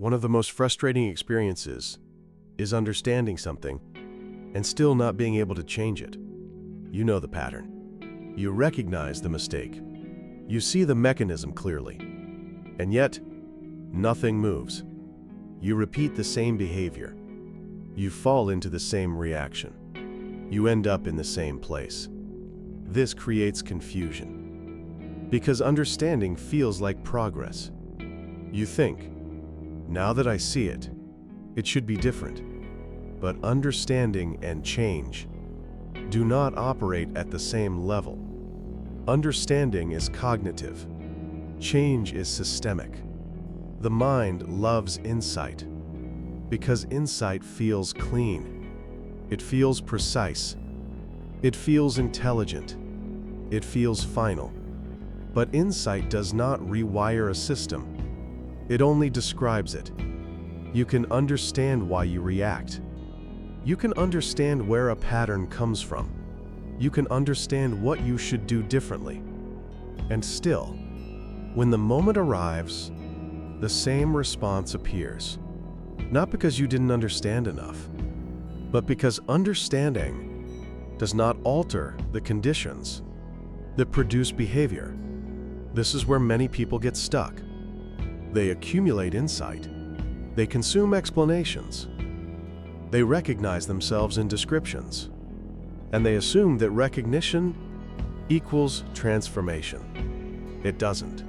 One of the most frustrating experiences is understanding something and still not being able to change it. You know the pattern. You recognize the mistake. You see the mechanism clearly. And yet, nothing moves. You repeat the same behavior. You fall into the same reaction. You end up in the same place. This creates confusion, because understanding feels like progress. You think, now that I see it, it should be different. But understanding and change do not operate at the same level. Understanding is cognitive. Change is systemic. The mind loves insight because insight feels clean. It feels precise. It feels intelligent. It feels final. But insight does not rewire a system. It only describes it. You can understand why you react. You can understand where a pattern comes from. You can understand what you should do differently. And still, when the moment arrives, the same response appears. Not because you didn't understand enough, but because understanding does not alter the conditions that produce behavior. This is where many people get stuck. They accumulate insight. They consume explanations. They recognize themselves in descriptions. And they assume that recognition equals transformation. It doesn't.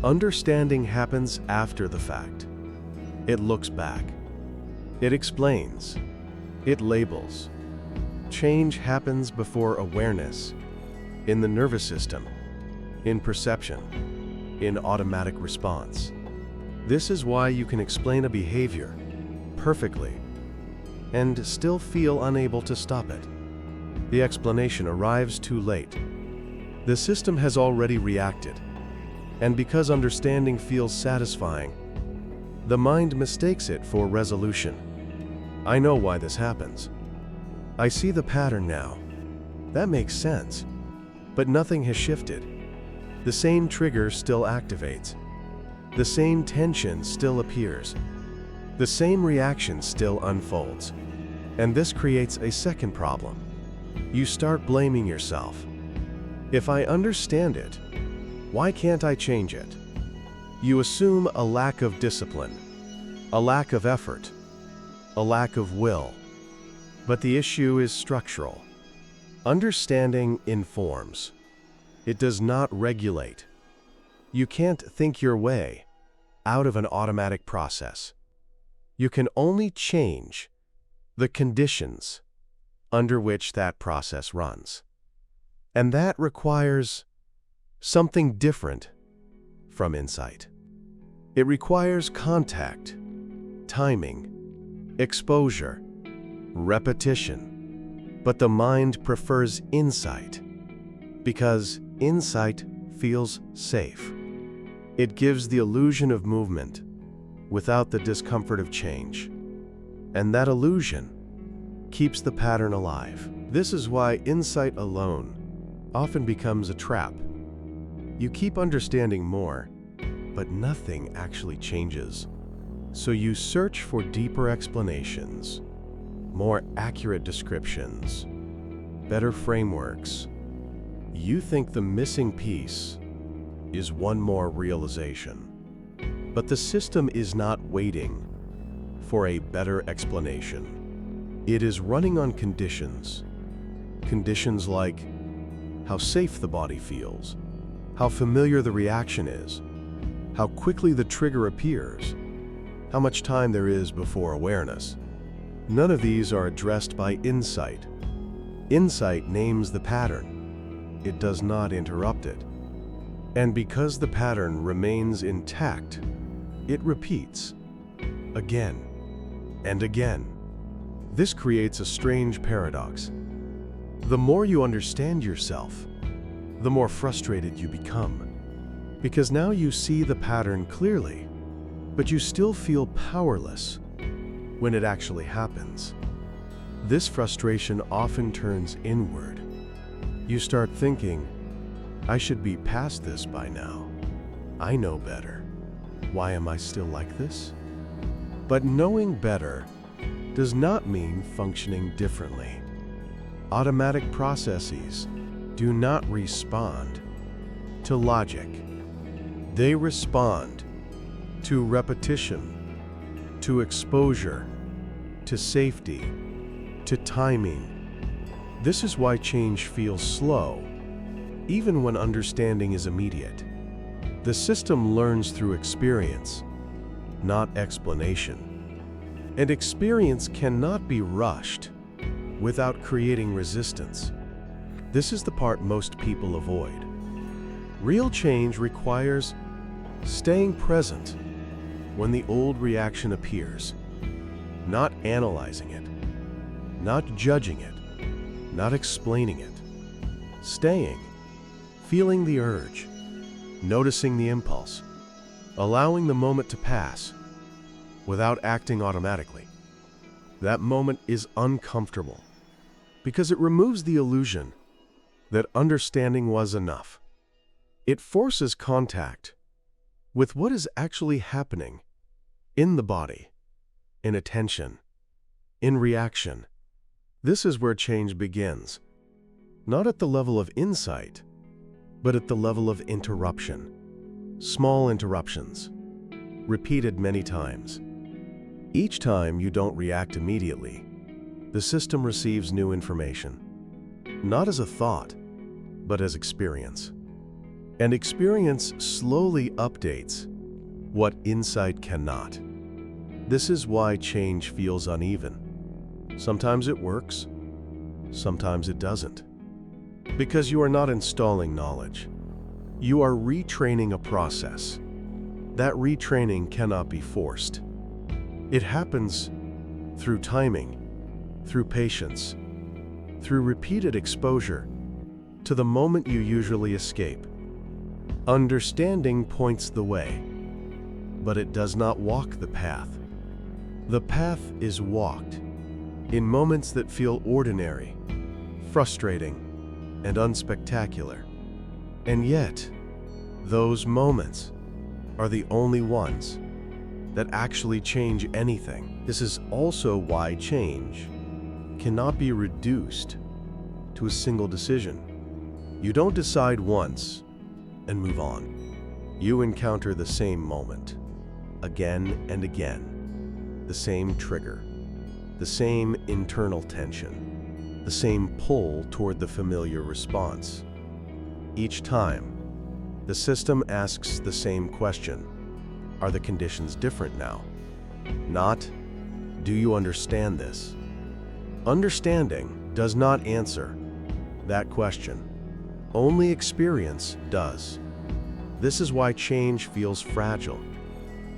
Understanding happens after the fact. It looks back. It explains. It labels. Change happens before awareness, in the nervous system, in perception, in automatic response. This is why you can explain a behavior perfectly and still feel unable to stop it. The explanation arrives too late. The system has already reacted, and because understanding feels satisfying, the mind mistakes it for resolution. I know why this happens. I see the pattern now. That makes sense. But nothing has shifted. The same trigger still activates. The same tension still appears. The same reaction still unfolds. And this creates a second problem. You start blaming yourself. If I understand it, why can't I change it? You assume a lack of discipline, a lack of effort, a lack of will. But the issue is structural. Understanding informs. It does not regulate. You can't think your way out of an automatic process. You can only change the conditions under which that process runs. And that requires something different from insight. It requires contact, timing, exposure, repetition. But the mind prefers insight because insight feels safe. It gives the illusion of movement without the discomfort of change. And that illusion keeps the pattern alive. This is why insight alone often becomes a trap. You keep understanding more, but nothing actually changes. So you search for deeper explanations, more accurate descriptions, better frameworks. You think the missing piece is one more realization. But the system is not waiting for a better explanation. It is running on conditions. Conditions like how safe the body feels, how familiar the reaction is, how quickly the trigger appears, how much time there is before awareness. None of these are addressed by insight. Insight names the pattern. It does not interrupt it. And because the pattern remains intact, it repeats again and again. This creates a strange paradox. The more you understand yourself, the more frustrated you become. Because now you see the pattern clearly, but you still feel powerless when it actually happens. This frustration often turns inward. You start thinking, I should be past this by now. I know better. Why am I still like this? But knowing better does not mean functioning differently. Automatic processes do not respond to logic. They respond to repetition, to exposure, to safety, to timing. This is why change feels slow, even when understanding is immediate. The system learns through experience, not explanation. And experience cannot be rushed without creating resistance. This is the part most people avoid. Real change requires staying present when the old reaction appears, not analyzing it, not judging it, not explaining it. Staying, feeling the urge, noticing the impulse, allowing the moment to pass without acting automatically. That moment is uncomfortable because it removes the illusion that understanding was enough. It forces contact with what is actually happening in the body, in attention, in reaction. This is where change begins, not at the level of insight, but at the level of interruption. Small interruptions, repeated many times. Each time you don't react immediately, the system receives new information, not as a thought, but as experience. And experience slowly updates what insight cannot. This is why change feels uneven. Sometimes it works, sometimes it doesn't. Because you are not installing knowledge. You are retraining a process. That retraining cannot be forced. It happens through timing, through patience, through repeated exposure to the moment you usually escape. Understanding points the way, but it does not walk the path. The path is walked in moments that feel ordinary, frustrating, and unspectacular. And yet, those moments are the only ones that actually change anything. This is also why change cannot be reduced to a single decision. You don't decide once and move on. You encounter the same moment, again and again, the same trigger, the same internal tension, the same pull toward the familiar response. Each time, the system asks the same question: are the conditions different now? Not, do you understand this? Understanding does not answer that question. Only experience does. This is why change feels fragile.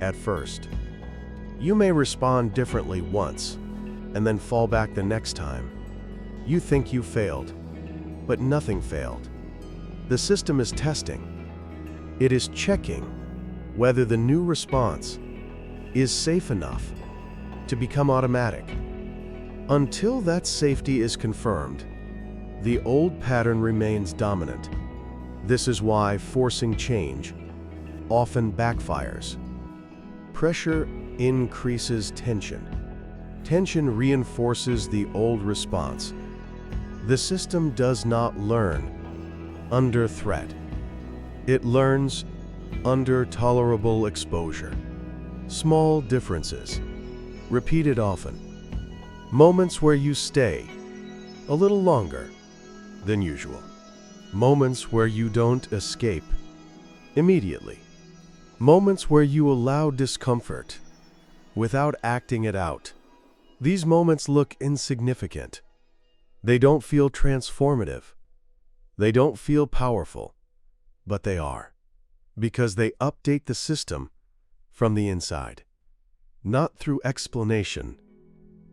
At first, you may respond differently once, and then fall back the next time. You think you failed, but nothing failed. The system is testing. It is checking whether the new response is safe enough to become automatic. Until that safety is confirmed, the old pattern remains dominant. This is why forcing change often backfires. Pressure increases tension. Tension reinforces the old response. The system does not learn under threat. It learns under tolerable exposure. Small differences, repeated often. Moments where you stay a little longer than usual. Moments where you don't escape immediately. Moments where you allow discomfort without acting it out. These moments look insignificant. They don't feel transformative. They don't feel powerful, but they are, because they update the system from the inside, not through explanation,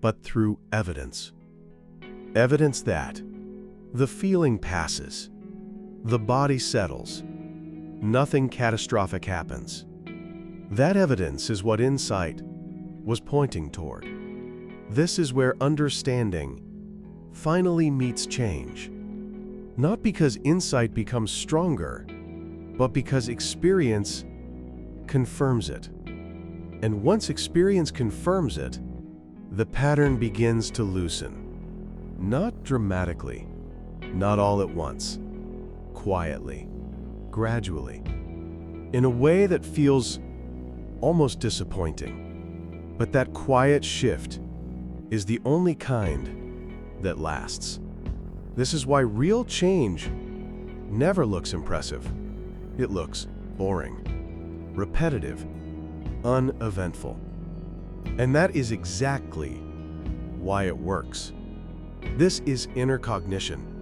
but through evidence. Evidence that the feeling passes, the body settles, nothing catastrophic happens. That evidence is what insight was pointing toward. This is where understanding finally meets change. Not because insight becomes stronger, but because experience confirms it. And once experience confirms it, the pattern begins to loosen. Not dramatically, not all at once, quietly, gradually, in a way that feels almost disappointing. But that quiet shift is the only kind that lasts. This is why real change never looks impressive. It looks boring, repetitive, uneventful. And that is exactly why it works. This is inner cognition.